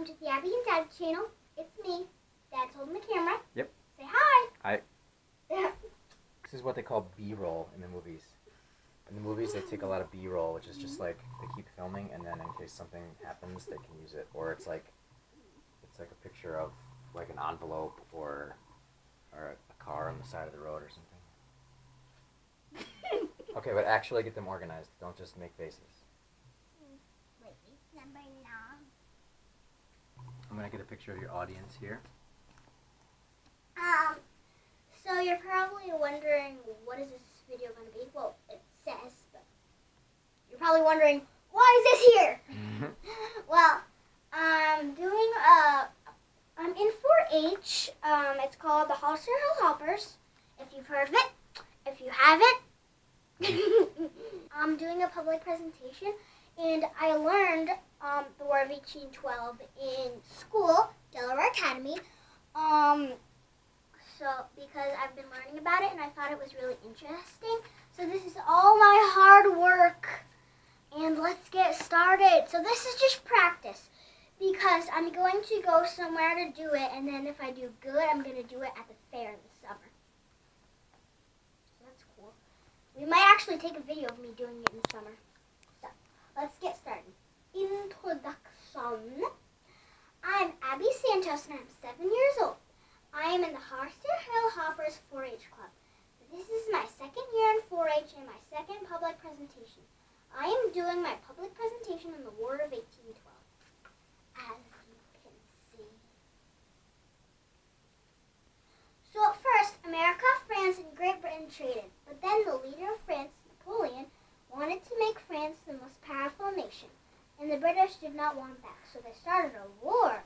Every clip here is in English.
welcome to the Abby and Dad channel. It's me. Dad's holding the camera. Yep. Say hi. Hi. This is what they call B-roll in the movies. In the movies, they take a lot of B-roll, which is just like they keep filming, and then in case something happens, they can use it. Or it's like a picture of like an envelope or a car on the side of the road or something. Okay, but actually get them organized. Don't just make faces. Wait, number 9. I'm gonna get a picture of your audience here. So you're probably wondering, what is this video going to be? Well, it says, but you're probably wondering, why is this here? Well, I'm in 4-H. It's called the Hollister Hill Hoppers. If you've heard of it, if you haven't, I'm doing a public presentation, and I learned the War of 1812 in school, Delaware Academy. So because I've been learning about it and I thought it was really interesting. So this is all my hard work, and let's get started. So this is just practice because I'm going to go somewhere to do it, and then if I do good, I'm going to do it at the fair in the summer. So that's cool. We might actually take a video of me doing it in the summer. So let's get started. Introduction. I'm Abby Santos and I'm 7 years old. I am in the Hollister Hill Hoppers 4-H Club. This is my second year in 4-H and my second public presentation. I am doing my public presentation on the War of 1812. As you can see. So at first, America, France, and Great Britain traded. But then the leader of France, Napoleon, wanted to make France the most powerful nation. And the British did not want that, so they started a war.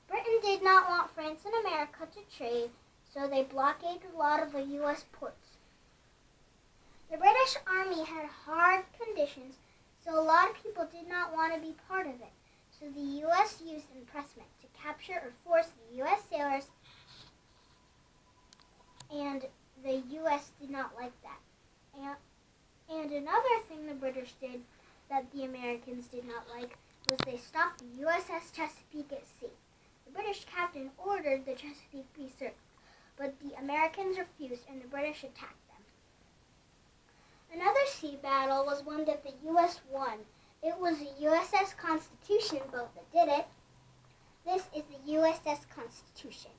Britain did not want France and America to trade, so they blockaded a lot of the U.S. ports. The British Army had hard conditions, so a lot of people did not want to be part of it. So the U.S. used impressment to capture or force the U.S. sailors, and the U.S. did not like that. And another thing the British did that the Americans did not like was they stopped the USS Chesapeake at sea. The British captain ordered the Chesapeake be searched, but the Americans refused and the British attacked them. Another sea battle was one that the U.S. won. It was the USS Constitution boat that did it. This is the USS Constitution.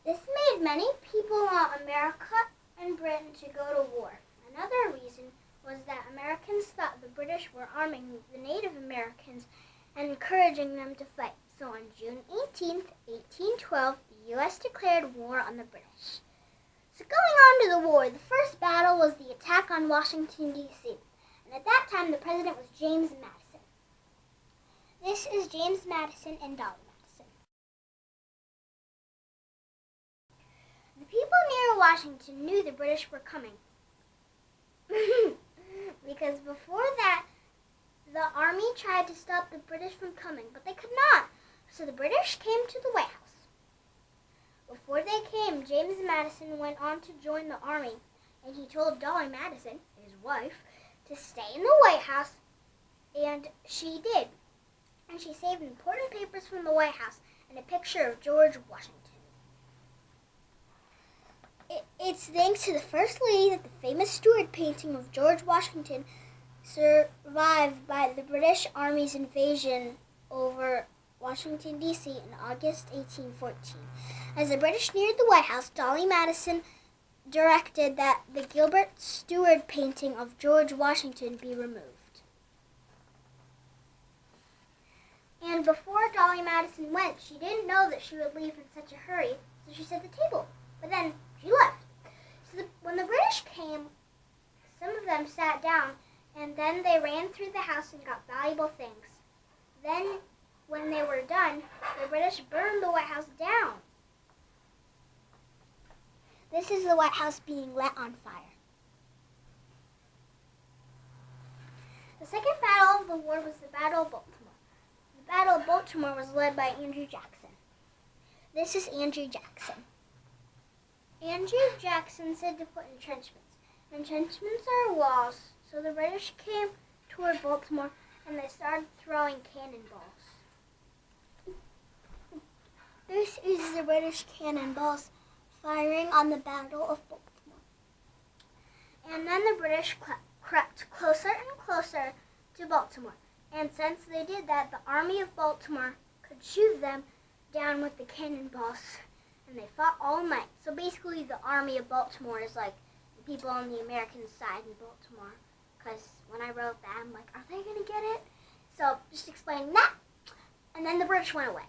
This made many people want America and Britain to go to war. Another reason was that Americans thought the British were arming the Native Americans and encouraging them to fight. So on June 18th, 1812, the U.S. declared war on the British. So going on to the war, the first battle was the attack on Washington, D.C. And at that time, the president was James Madison. This is James Madison and Dolly Madison. The people near Washington knew the British were coming. Because before that, the army tried to stop the British from coming, but they could not. So the British came to the White House. Before they came, James Madison went on to join the army, and he told Dolly Madison, his wife, to stay in the White House, and she did. And she saved important papers from the White House and a picture of George Washington. It's thanks to the First Lady that the famous Stuart painting of George Washington survived by the British Army's invasion over Washington, D.C. in August 1814. As the British neared the White House, Dolly Madison directed that the Gilbert Stuart painting of George Washington be removed. And before Dolly Madison went, she didn't know that she would leave in such a hurry, so she set the table. But then she left. So when the British came, some of them sat down, and then they ran through the house and got valuable things. Then, when they were done, the British burned the White House down. This is the White House being lit on fire. The second battle of the war was the Battle of Baltimore. The Battle of Baltimore was led by Andrew Jackson. This is Andrew Jackson. Andrew Jackson said to put entrenchments. Entrenchments are walls So the British came toward Baltimore and they started throwing cannonballs. This is the British cannonballs firing on the Battle of Baltimore. And then the British crept closer and closer to Baltimore. And since they did that, the Army of Baltimore could shoot them down with the cannonballs. And they fought all night. So basically the Army of Baltimore is like the people on the American side in Baltimore. Because when I wrote that, I'm like, are they going to get it? So just explaining that. And then the British went away.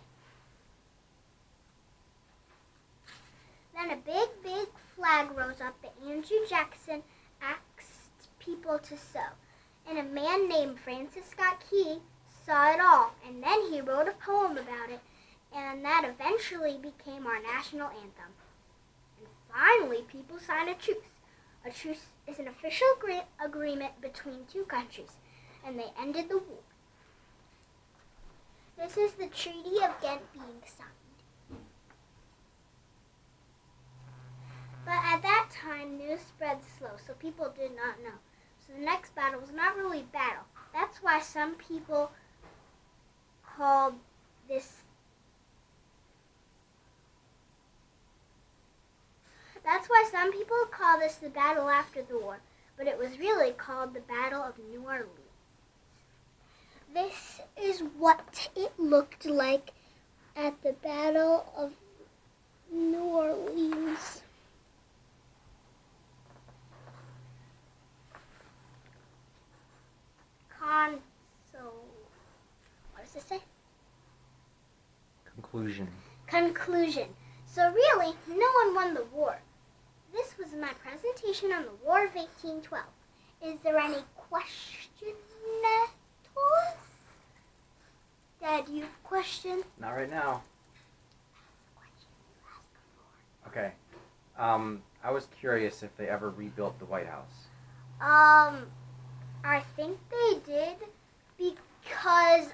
Then a big, big flag rose up that Andrew Jackson asked people to sew. And a man named Francis Scott Key saw it all. And then he wrote a poem about it. And that eventually became our national anthem. And finally, people signed a truce. A truce is an official agreement between two countries. And they ended the war. This is the Treaty of Ghent being signed. But at that time, news spread slow, so people did not know. So the next battle was not really a battle. That's why some people called this the battle after the war, but it was really called the Battle of New Orleans. This is what it looked like at the Battle of New Orleans. What does it say? Conclusion. So really, no one won the war. This was my presentation on the War of 1812. Is there any question, Dad, do you have a question? Not right now. Okay. I was curious if they ever rebuilt the White House. I think they did because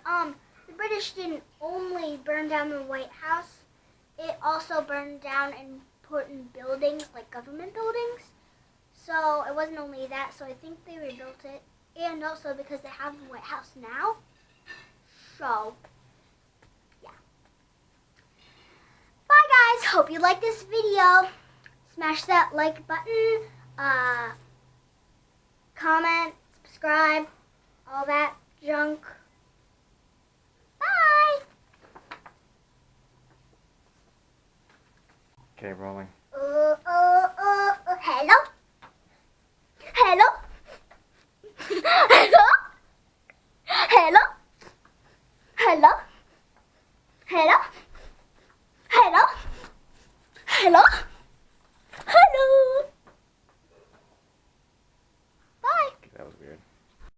the British didn't only burn down the White House, it also burned down important buildings like government buildings. So it wasn't only that, so I think they rebuilt it, and also because they have the White House now. So yeah. Bye guys, hope you liked this video. Smash that like button, comment, subscribe, all that junk. Bye! Okay, rolling. Hello? Hello? Hello? Hello? Hello? Hello? Hello? Hello?